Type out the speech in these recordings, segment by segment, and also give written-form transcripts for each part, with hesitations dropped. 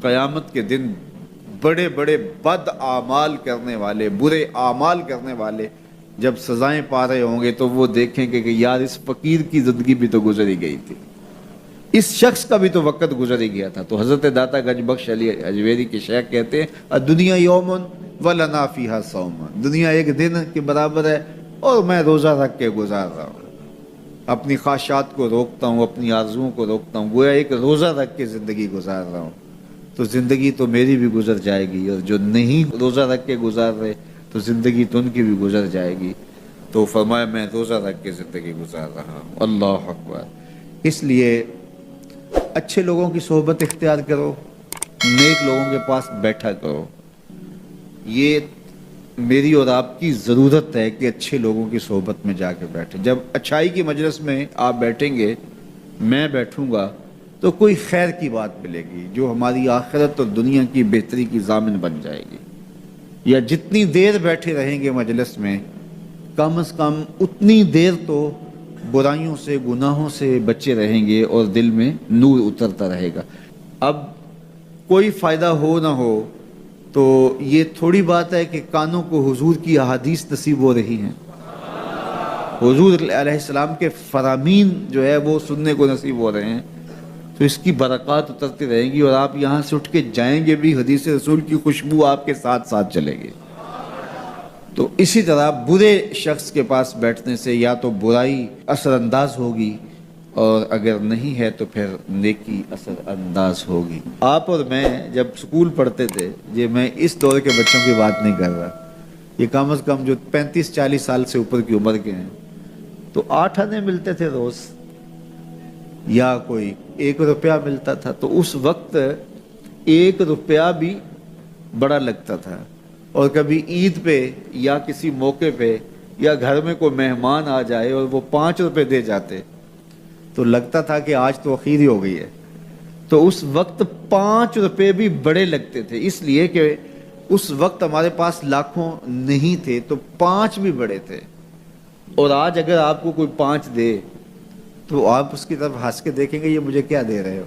قیامت کے دن بڑے بڑے بد اعمال کرنے والے، برے اعمال کرنے والے جب سزائیں پا رہے ہوں گے تو وہ دیکھیں گے کہ یار اس فقیر کی زندگی بھی تو گزری گئی تھی، اس شخص کا بھی تو وقت گزر ہی گیا تھا۔ تو حضرت داتا گنج بخش علی اجویری کے شیخ کہتے ہیں دنیا یومن ولنا فیہا صوم، دنیا ایک دن کے برابر ہے اور میں روزہ رکھ کے گزار رہا ہوں، اپنی خواہشات کو روکتا ہوں، اپنی آرزوؤں کو روکتا ہوں، گویا ایک روزہ رکھ کے زندگی گزار رہا ہوں، تو زندگی تو میری بھی گزر جائے گی، اور جو نہیں روزہ رکھ کے گزار رہے تو زندگی تو ان کی بھی گزر جائے گی۔ تو فرمایا میں روزہ رکھ کے زندگی گزار رہا ہوں۔ اللہ اکبر۔ اس لیے اچھے لوگوں کی صحبت اختیار کرو، نیک لوگوں کے پاس بیٹھا کرو، یہ میری اور آپ کی ضرورت ہے کہ اچھے لوگوں کی صحبت میں جا کے بیٹھیں۔ جب اچھائی کی مجلس میں آپ بیٹھیں گے، میں بیٹھوں گا، تو کوئی خیر کی بات ملے گی جو ہماری آخرت اور دنیا کی بہتری کی ضامن بن جائے گی۔ یا جتنی دیر بیٹھے رہیں گے مجلس میں، کم از کم اتنی دیر تو برائیوں سے، گناہوں سے بچے رہیں گے اور دل میں نور اترتا رہے گا۔ اب کوئی فائدہ ہو نہ ہو تو یہ تھوڑی بات ہے کہ کانوں کو حضور کی احادیث نصیب ہو رہی ہیں، حضور علیہ السلام کے فرامین جو ہے وہ سننے کو نصیب ہو رہے ہیں، تو اس کی برکات اترتی رہیں گی، اور آپ یہاں سے اٹھ کے جائیں گے بھی حدیث رسول کی خوشبو آپ کے ساتھ ساتھ چلے گی۔ تو اسی طرح برے شخص کے پاس بیٹھنے سے یا تو برائی اثر انداز ہوگی، اور اگر نہیں ہے تو پھر نیکی اثر انداز ہوگی۔ آپ اور میں جب سکول پڑھتے تھے، یہ میں اس دور کے بچوں کی بات نہیں کر رہا، یہ کم از کم جو 35-40 سال سے اوپر کی عمر کے ہیں، تو 8 آنے ملتے تھے روز، یا کوئی 1 روپیہ ملتا تھا، تو اس وقت 1 روپیہ بھی بڑا لگتا تھا، اور کبھی عید پہ یا کسی موقع پہ یا گھر میں کوئی مہمان آ جائے اور وہ 5 روپے دے جاتے تو لگتا تھا کہ آج تو اخیر ہی ہو گئی ہے۔ تو اس وقت 5 روپے بھی بڑے لگتے تھے، اس لیے کہ اس وقت ہمارے پاس لاکھوں نہیں تھے، تو 5 بھی بڑے تھے۔ اور آج اگر آپ کو کوئی 5 دے تو آپ اس کی طرف ہنس کے دیکھیں گے یہ مجھے کیا دے رہے ہو۔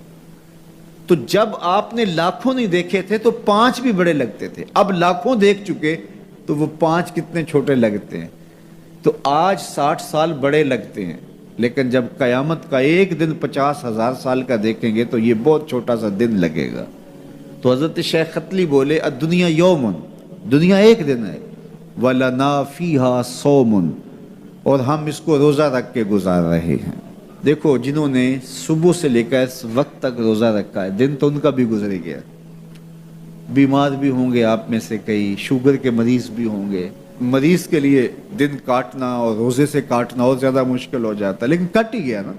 تو جب آپ نے لاکھوں نہیں دیکھے تھے تو 5 بھی بڑے لگتے تھے، اب لاکھوں دیکھ چکے تو وہ 5 کتنے چھوٹے لگتے ہیں۔ تو آج 60 سال بڑے لگتے ہیں، لیکن جب قیامت کا ایک دن 50,000 سال کا دیکھیں گے تو یہ بہت چھوٹا سا دن لگے گا۔ تو حضرت شیخ ختلی بولے الدنیا یومن، دنیا ایک دن ہے، وَلَنَا فِيهَا صَوْمٌ، اور ہم اس کو روزہ رکھ کے گزار رہے ہیں۔ دیکھو جنہوں نے صبح سے لے کر اس وقت تک روزہ رکھا ہے، دن تو ان کا بھی گزر گیا، بیمار بھی ہوں گے آپ میں سے کئی، شوگر کے مریض بھی ہوں گے، مریض کے لیے دن کاٹنا اور روزے سے کاٹنا اور زیادہ مشکل ہو جاتا ہے، لیکن کٹ ہی گیا نا۔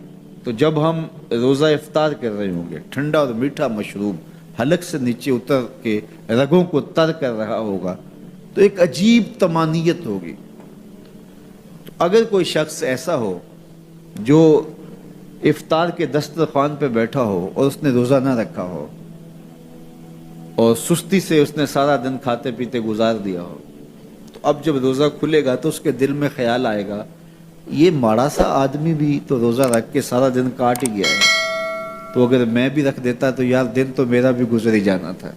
تو جب ہم روزہ افطار کر رہے ہوں گے، ٹھنڈا اور میٹھا مشروب حلق سے نیچے اتر کے رگوں کو تر کر رہا ہوگا، تو ایک عجیب طمانینت ہوگی۔ تو اگر کوئی شخص ایسا ہو جو افطار کے دسترخوان پہ بیٹھا ہو اور اس نے روزہ نہ رکھا ہو، اور سستی سے اس نے سارا دن کھاتے پیتے گزار دیا ہو، تو اب جب روزہ کھلے گا تو اس کے دل میں خیال آئے گا یہ ماڑا سا آدمی بھی تو روزہ رکھ کے سارا دن کاٹ ہی گیا ہے، تو اگر میں بھی رکھ دیتا تو یار دن تو میرا بھی گزر ہی جانا تھا۔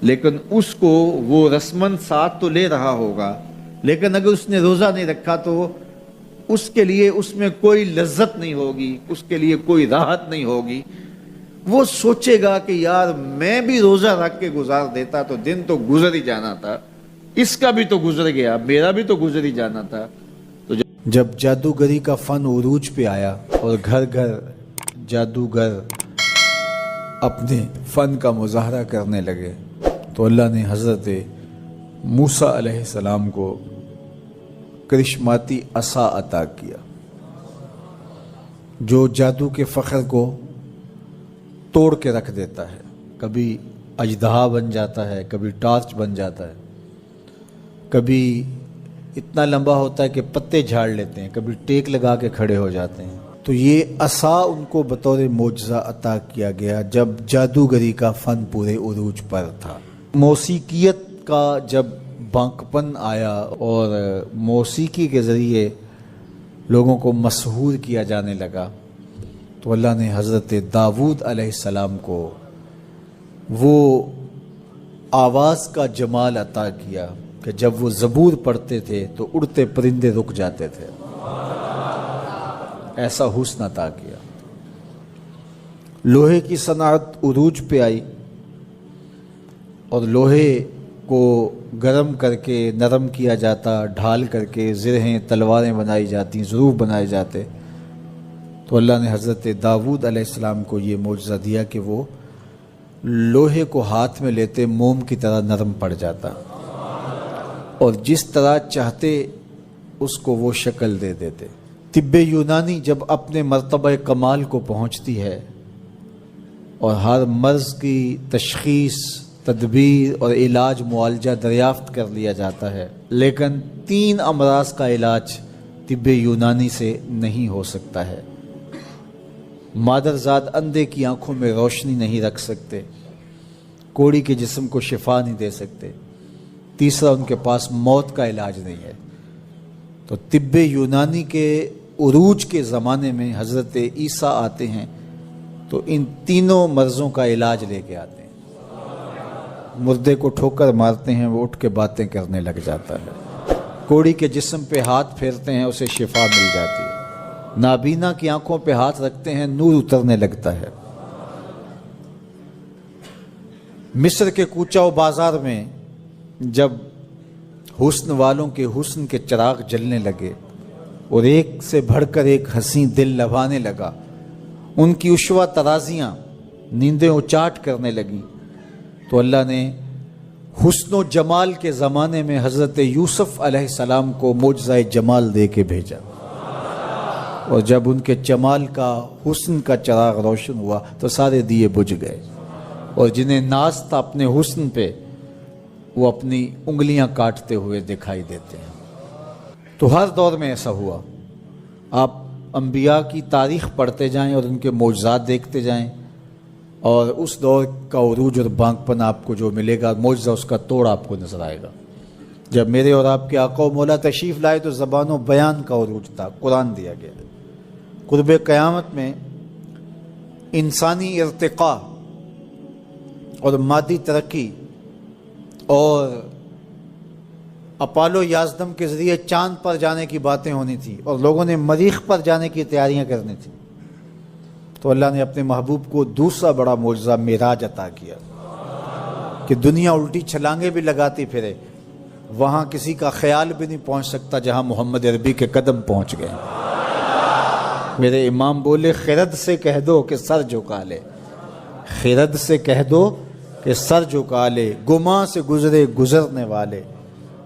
لیکن اس کو وہ رسمن ساتھ تو لے رہا ہوگا، لیکن اگر اس نے روزہ نہیں رکھا تو اس کے لیے اس میں کوئی لذت نہیں ہوگی، اس کے لیے کوئی راحت نہیں ہوگی۔ وہ سوچے گا کہ یار میں بھی روزہ رکھ کے گزار دیتا تو دن تو گزر ہی جانا تھا، اس کا بھی تو گزر گیا، میرا بھی تو گزر ہی جانا تھا۔ تو جب جادوگری کا فن عروج پہ آیا اور گھر گھر جادوگر اپنے فن کا مظاہرہ کرنے لگے، تو اللہ نے حضرت موسیٰ علیہ السلام کو کرشماتی عصا عطا کیا، جو جادو کے فخر کو توڑ کے رکھ دیتا ہے، کبھی اژدہا بن جاتا ہے، کبھی ٹارچ بن جاتا ہے، کبھی اتنا لمبا ہوتا ہے کہ پتے جھاڑ لیتے ہیں، کبھی ٹیک لگا کے کھڑے ہو جاتے ہیں۔ تو یہ عصا ان کو بطور معجزہ عطا کیا گیا جب جادوگری کا فن پورے عروج پر تھا۔ موسیقیت کا جب بانکپن آیا اور موسیقی کے ذریعے لوگوں کو مسحور کیا جانے لگا، تو اللہ نے حضرت داؤد علیہ السلام کو وہ آواز کا جمال عطا کیا کہ جب وہ زبور پڑھتے تھے تو اڑتے پرندے رک جاتے تھے، ایسا حسن عطا کیا۔ لوہے کی صنعت عروج پہ آئی اور لوہے کو گرم کر کے نرم کیا جاتا، ڈھال کر کے زرہیں تلواریں بنائی جاتی، ظروف بنائے جاتے۔ تو اللہ نے حضرت داؤد علیہ السلام کو یہ معجزہ دیا کہ وہ لوہے کو ہاتھ میں لیتے موم کی طرح نرم پڑ جاتا اور جس طرح چاہتے اس کو وہ شکل دے دیتے۔ طب یونانی جب اپنے مرتبہ کمال کو پہنچتی ہے اور ہر مرض کی تشخیص، تدبیر اور علاج معالجہ دریافت کر لیا جاتا ہے، لیکن 3 امراض کا علاج طب یونانی سے نہیں ہو سکتا ہے۔ مادرزاد اندھے کی آنکھوں میں روشنی نہیں رکھ سکتے، کوڑی کے جسم کو شفا نہیں دے سکتے، تیسرا ان کے پاس موت کا علاج نہیں ہے۔ تو طب یونانی کے عروج کے زمانے میں حضرت عیسیٰ آتے ہیں تو ان تینوں مرضوں کا علاج لے کے آتے ہیں۔ مردے کو ٹھوکر مارتے ہیں، وہ اٹھ کے باتیں کرنے لگ جاتا ہے۔ کوڑی کے جسم پہ ہاتھ پھیرتے ہیں، اسے شفا مل جاتی ہے۔ نابینا کی آنکھوں پہ ہاتھ رکھتے ہیں، نور اترنے لگتا ہے۔ مصر کے کوچہ و بازار میں جب حسن والوں کے حسن کے چراغ جلنے لگے اور ایک سے بڑھ کر ایک حسین دل لبھانے لگا، ان کی عشوہ ترازیاں نیندیں اچاٹ کرنے لگیں، تو اللہ نے حسن و جمال کے زمانے میں حضرت یوسف علیہ السلام کو معجزہ جمال دے کے بھیجا، اور جب ان کے جمال کا، حسن کا چراغ روشن ہوا تو سارے دیے بجھ گئے، اور جنہیں ناز تھا اپنے حسن پہ وہ اپنی انگلیاں کاٹتے ہوئے دکھائی دیتے ہیں۔ تو ہر دور میں ایسا ہوا۔ آپ انبیاء کی تاریخ پڑھتے جائیں اور ان کے معجزات دیکھتے جائیں، اور اس دور کا عروج اور بانکپن آپ کو جو ملے گا، معجزہ اس کا توڑ آپ کو نظر آئے گا۔ جب میرے اور آپ کے آقا و مولا تشریف لائے تو زبان و بیان کا عروج تھا، قرآن دیا گیا۔ قرب قیامت میں انسانی ارتقاء اور مادی ترقی اور اپالو یازدم کے ذریعے چاند پر جانے کی باتیں ہونی تھی، اور لوگوں نے مریخ پر جانے کی تیاریاں کرنی تھی۔ تو اللہ نے اپنے محبوب کو دوسرا بڑا معجزہ معراج عطا کیا کہ دنیا الٹی چھلانگیں بھی لگاتی پھرے، وہاں کسی کا خیال بھی نہیں پہنچ سکتا جہاں محمد عربی کے قدم پہنچ گئے۔ میرے امام بولے، خرد سے کہہ دو کہ سر جھکا لے، خرد سے کہہ دو کہ سر جھکا لے، گماں سے گزرے گزرنے والے،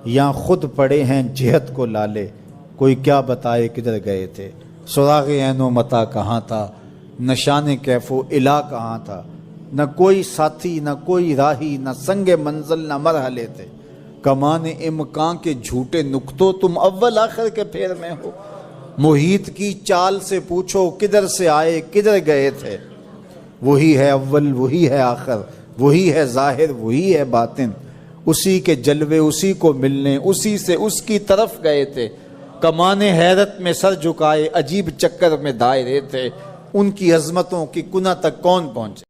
یہاں خود پڑے ہیں جہت کو لالے، کوئی کیا بتائے کدھر گئے تھے، سراغ عین و متا کہاں تھا، نشان کیف و الا کہاں تھا، نہ کوئی ساتھی نہ کوئی راہی، نہ سنگ منزل نہ مرحلے تھے، کمان امکان کے جھوٹے نکتوں تم اول آخر کے پھیر میں ہو، محیط کی چال سے پوچھو کدھر سے آئے کدھر گئے تھے، وہی ہے اول وہی ہے آخر، وہی ہے ظاہر وہی ہے باطن، اسی کے جلوے اسی کو ملنے اسی سے اس کی طرف گئے تھے، کمان حیرت میں سر جھکائے عجیب چکر میں دائرے تھے، ان کی عظمتوں کی کنہ تک کون پہنچے۔